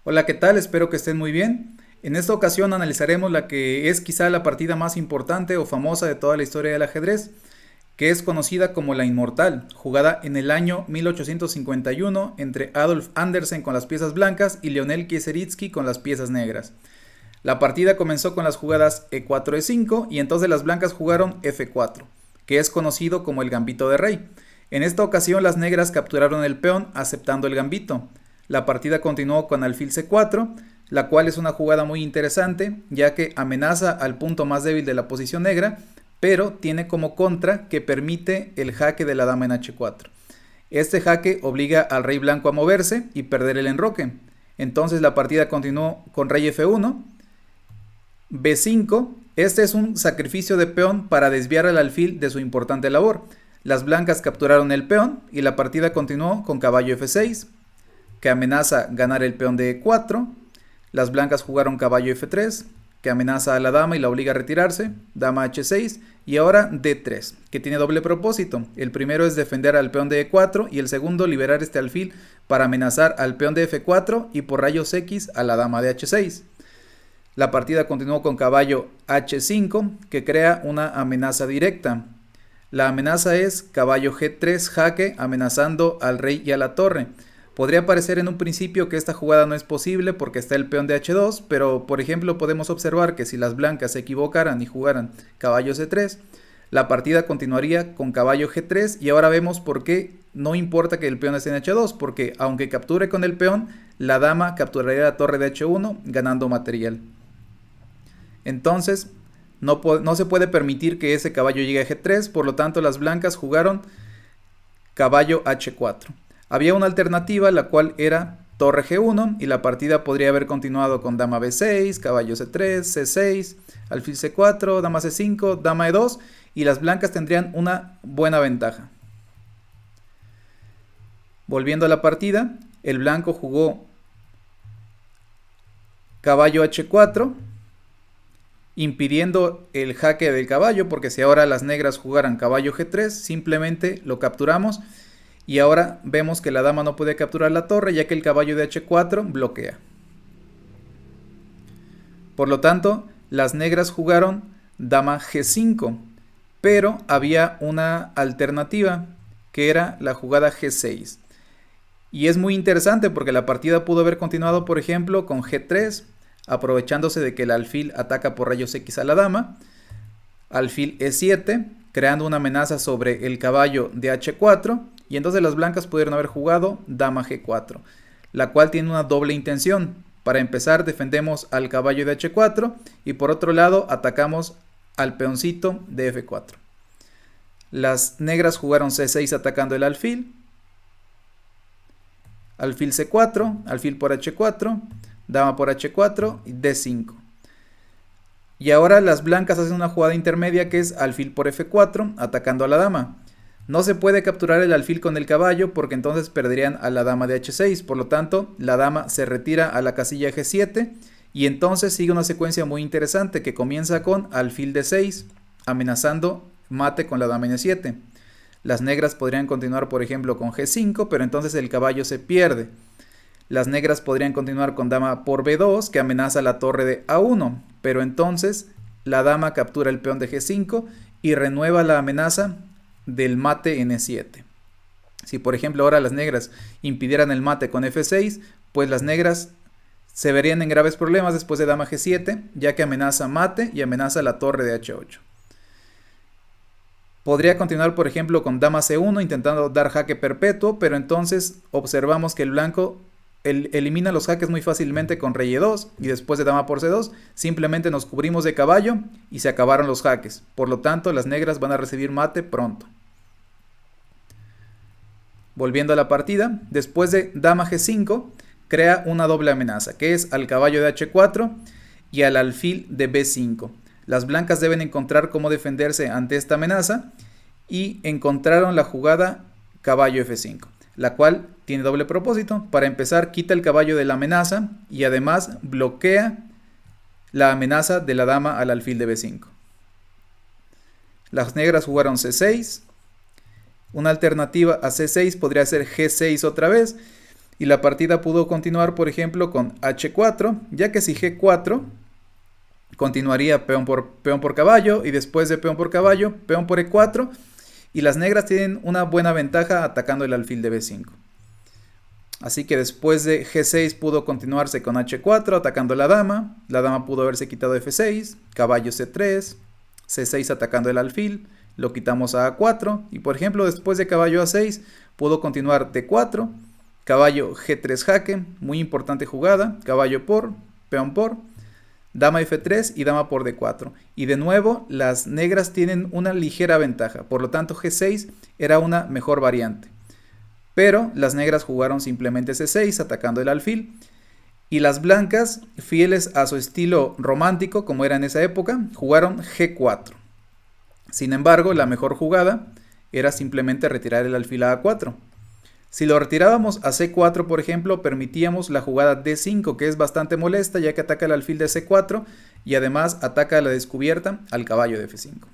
Hola, ¿qué tal? Espero que estén muy bien. En esta ocasión analizaremos la que es quizá la partida más importante o famosa de toda la historia del ajedrez, que es conocida como la Inmortal, jugada en el año 1851 entre Adolf Andersen con las piezas blancas y Leonel Kieseritsky con las piezas negras. La partida comenzó con las jugadas E4-E5 y entonces las blancas jugaron F4, que es conocido como el gambito de rey. En esta ocasión las negras capturaron el peón aceptando el gambito. La partida continuó con alfil C4, la cual es una jugada muy interesante, ya que amenaza al punto más débil de la posición negra, pero tiene como contra que permite el jaque de la dama en H4. Este jaque obliga al rey blanco a moverse y perder el enroque. Entonces la partida continuó con rey F1, B5. Este es un sacrificio de peón para desviar al alfil de su importante labor. Las blancas capturaron el peón y la partida continuó con caballo F6, que amenaza ganar el peón de E4. Las blancas jugaron caballo F3, que amenaza a la dama y la obliga a retirarse, dama H6, y ahora D3, que tiene doble propósito. El primero es defender al peón de E4 y el segundo liberar este alfil para amenazar al peón de F4 y por rayos X a la dama de H6. La partida continuó con caballo H5, que crea una amenaza directa. La amenaza es caballo G3 jaque, amenazando al rey y a la torre. Podría parecer en un principio que esta jugada no es posible porque está el peón de H2, pero por ejemplo podemos observar que si las blancas se equivocaran y jugaran caballo C3, la partida continuaría con caballo G3 y ahora vemos por qué no importa que el peón esté en H2, porque aunque capture con el peón, la dama capturaría la torre de H1 ganando material. Entonces no se puede permitir que ese caballo llegue a G3, por lo tanto las blancas jugaron caballo H4. Había una alternativa, la cual era torre G1 y la partida podría haber continuado con dama B6, caballo C3, C6, alfil C4, dama C5, dama E2 y las blancas tendrían una buena ventaja. Volviendo a la partida, el blanco jugó caballo H4, impidiendo el jaque del caballo, porque si ahora las negras jugaran caballo G3, simplemente lo capturamos. Y ahora vemos que la dama no puede capturar la torre ya que el caballo de H4 bloquea. Por lo tanto, las negras jugaron dama G5, pero había una alternativa que era la jugada G6. Y es muy interesante porque la partida pudo haber continuado, por ejemplo, con G3, aprovechándose de que el alfil ataca por rayos X a la dama, alfil E7, creando una amenaza sobre el caballo de H4, y entonces las blancas pudieron haber jugado dama G4, la cual tiene una doble intención. Para empezar defendemos al caballo de H4 y por otro lado atacamos al peoncito de F4. Las negras jugaron C6 atacando el alfil, alfil C4, alfil por H4, dama por H4 y D5. Y ahora las blancas hacen una jugada intermedia que es alfil por F4 atacando a la dama. No se puede capturar el alfil con el caballo porque entonces perderían a la dama de H6. Por lo tanto, la dama se retira a la casilla G7 y entonces sigue una secuencia muy interesante que comienza con alfil D6, amenazando mate con la dama N7. Las negras podrían continuar, por ejemplo, con G5, pero entonces el caballo se pierde. Las negras podrían continuar con dama por B2, que amenaza la torre de A1, pero entonces la dama captura el peón de G5 y renueva la amenaza del mate en E7. Si por ejemplo ahora las negras impidieran el mate con F6, pues las negras se verían en graves problemas después de dama G7, ya que amenaza mate y amenaza la torre de H8. Podría continuar por ejemplo con dama C1 intentando dar jaque perpetuo, pero entonces observamos que el blanco elimina los jaques muy fácilmente con rey E2 y después de dama por C2 simplemente nos cubrimos de caballo y se acabaron los jaques. Por lo tanto las negras van a recibir mate pronto. Volviendo a la partida, después de dama G5 crea una doble amenaza que es al caballo de H4 y al alfil de B5. Las blancas deben encontrar cómo defenderse ante esta amenaza y encontraron la jugada caballo F5, la cual tiene doble propósito. Para empezar, quita el caballo de la amenaza y además bloquea la amenaza de la dama al alfil de B5. Las negras jugaron C6. Una alternativa a C6 podría ser G6 otra vez. y la partida pudo continuar, por ejemplo, con h4, ya que si g4 continuaría peón por caballo, y después de peón por caballo, peón por e4, y las negras tienen una buena ventaja atacando el alfil de b5. Así que después de g6 pudo continuarse con h4 atacando la dama pudo haberse quitado f6, caballo c3, c6 atacando el alfil, lo quitamos a a4, y por ejemplo después de caballo a6 pudo continuar d4, caballo g3 jaque, muy importante jugada, caballo por, peón por, dama f3 y dama por d4. Y de nuevo las negras tienen una ligera ventaja, por lo tanto g6 era una mejor variante. Pero las negras jugaron simplemente c6 atacando el alfil, y las blancas, fieles a su estilo romántico como era en esa época, jugaron g4. Sin embargo, la mejor jugada era simplemente retirar el alfil a a4. Si lo retirábamos a c4, por ejemplo, permitíamos la jugada d5, que es bastante molesta ya que ataca el alfil de c4 y además ataca a la descubierta al caballo de f5.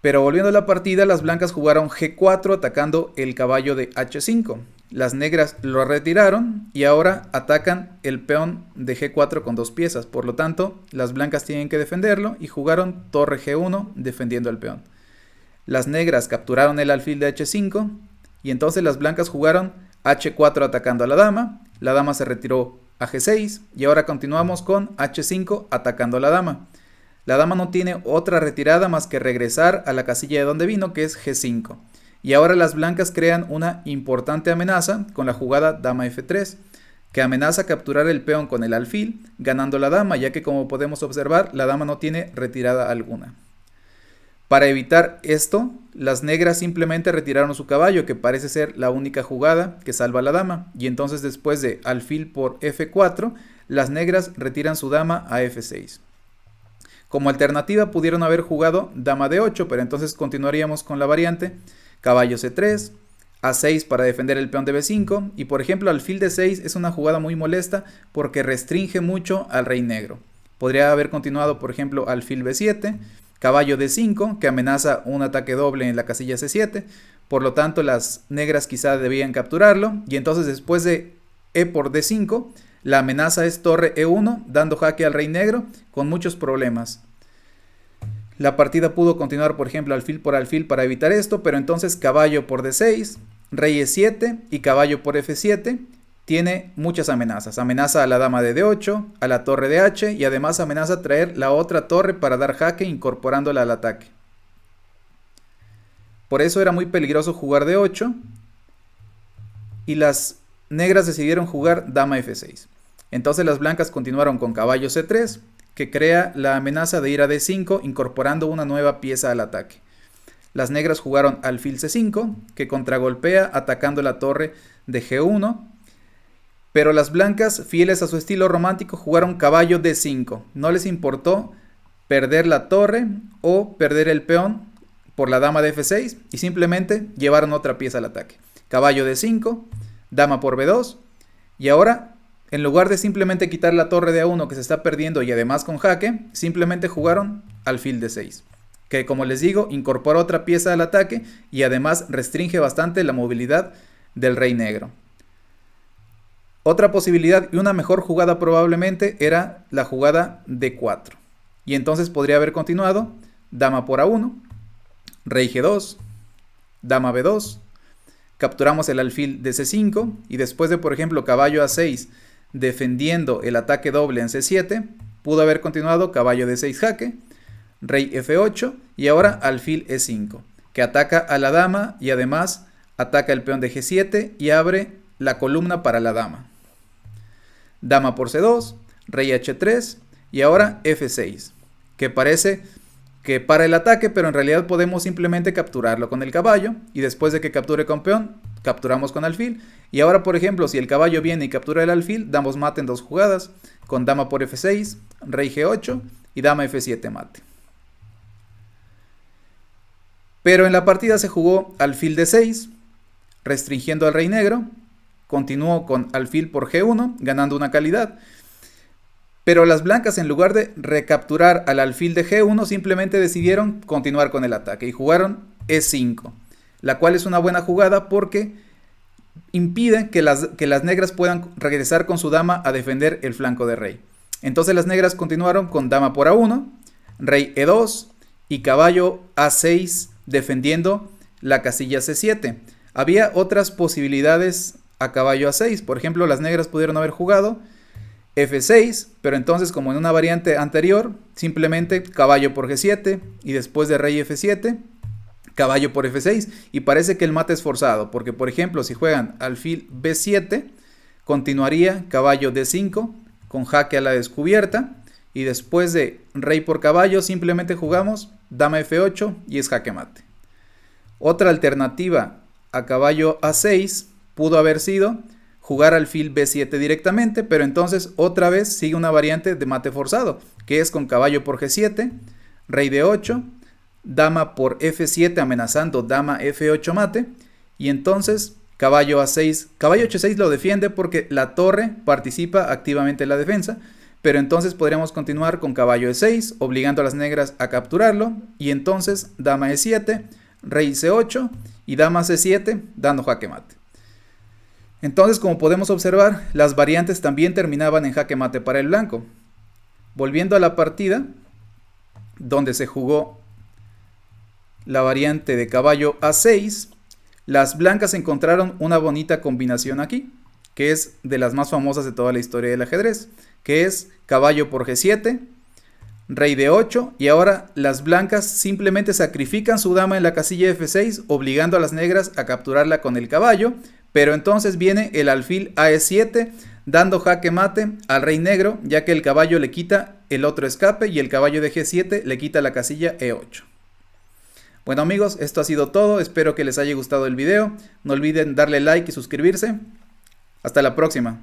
Pero volviendo a la partida, las blancas jugaron g4 atacando el caballo de h5. Las negras lo retiraron y ahora atacan el peón de g4 con 2 piezas. Por lo tanto, las blancas tienen que defenderlo y jugaron torre g1 defendiendo el peón. Las negras capturaron el alfil de h5 y entonces las blancas jugaron h4 atacando a la dama se retiró a g6 y ahora continuamos con h5 atacando a la dama. La dama no tiene otra retirada más que regresar a la casilla de donde vino, que es g5. Y ahora las blancas crean una importante amenaza con la jugada dama f3, que amenaza capturar el peón con el alfil, ganando la dama, ya que como podemos observar, la dama no tiene retirada alguna. Para evitar esto, las negras simplemente retiraron su caballo, que parece ser la única jugada que salva a la dama, y entonces después de alfil por f4, las negras retiran su dama a f6. Como alternativa pudieron haber jugado dama d8, pero entonces continuaríamos con la variante caballo c3, a6 para defender el peón de b5, y por ejemplo alfil d6 es una jugada muy molesta porque restringe mucho al rey negro. Podría haber continuado por ejemplo alfil b7, caballo d5 que amenaza un ataque doble en la casilla c7, por lo tanto las negras quizá debían capturarlo, y entonces después de e por d5, la amenaza es torre e1, dando jaque al rey negro con muchos problemas. La partida pudo continuar, por ejemplo, alfil para evitar esto, pero entonces caballo por d6, rey e7 y caballo por f7 tiene muchas amenazas. Amenaza a la dama de d8, a la torre de h y además amenaza traer la otra torre para dar jaque incorporándola al ataque. Por eso era muy peligroso jugar d8 y las negras decidieron jugar dama f6. Entonces las blancas continuaron con caballo c3, que crea la amenaza de ir a d5 incorporando una nueva pieza al ataque. Las negras jugaron alfil c5, que contragolpea atacando la torre de g1, pero las blancas, fieles a su estilo romántico, jugaron caballo d5. No les importó perder la torre o perder el peón por la dama de f6 y simplemente llevaron otra pieza al ataque. Caballo d5, dama por b2 y ahora en lugar de simplemente quitar la torre de a1 que se está perdiendo y además con jaque, simplemente jugaron alfil d6, que como les digo, incorpora otra pieza al ataque y además restringe bastante la movilidad del rey negro. Otra posibilidad y una mejor jugada probablemente era la jugada d4. Y entonces podría haber continuado dama por a1, rey g2, dama b2, capturamos el alfil de c5 y después de por ejemplo caballo a6 defendiendo el ataque doble en c7, pudo haber continuado caballo d6 jaque, rey f8 y ahora alfil e5, que ataca a la dama y además ataca el peón de g7 y abre la columna para la dama. Dama por c2, rey h3 y ahora f6, que parece que para el ataque, pero en realidad podemos simplemente capturarlo con el caballo y después de que capture con peón, capturamos con alfil. Y ahora, por ejemplo, si el caballo viene y captura el alfil, damos mate en 2 jugadas, con dama por f6, rey g8 y dama f7 mate. Pero en la partida se jugó alfil d6, restringiendo al rey negro, continuó con alfil por g1, ganando una calidad. Pero las blancas, en lugar de recapturar al alfil de g1, simplemente decidieron continuar con el ataque y jugaron e5, la cual es una buena jugada porque impide que las negras puedan regresar con su dama a defender el flanco de rey. Entonces las negras continuaron con dama por A1, rey E2 y caballo A6 defendiendo la casilla C7. Había otras posibilidades a caballo A6. Por ejemplo, las negras pudieron haber jugado F6, pero entonces, como en una variante anterior, simplemente caballo por G7 y después de rey F7, caballo por F6, y parece que el mate es forzado, porque por ejemplo, si juegan alfil B7, continuaría caballo D5 con jaque a la descubierta, y después de rey por caballo simplemente jugamos dama F8 y es jaque mate. Otra alternativa a caballo A6 pudo haber sido jugar alfil B7 directamente, pero entonces otra vez sigue una variante de mate forzado, que es con caballo por G7, rey D8, dama por F7 amenazando dama F8 mate, y entonces caballo A6, caballo H6 lo defiende porque la torre participa activamente en la defensa, pero entonces podríamos continuar con caballo E6, obligando a las negras a capturarlo, y entonces dama E7, rey C8 y dama C7 dando jaque mate. Entonces, como podemos observar, las variantes también terminaban en jaque mate para el blanco. Volviendo a la partida, donde se jugó la variante de caballo A6, las blancas encontraron una bonita combinación aquí, que es de las más famosas de toda la historia del ajedrez, que es caballo por G7, rey D8, y ahora las blancas simplemente sacrifican su dama en la casilla F6, obligando a las negras a capturarla con el caballo, pero entonces viene el alfil a E7, dando jaque mate al rey negro, ya que el caballo le quita el otro escape y el caballo de G7 le quita la casilla E8. Bueno amigos, esto ha sido todo, espero que les haya gustado el video, no olviden darle like y suscribirse. Hasta la próxima.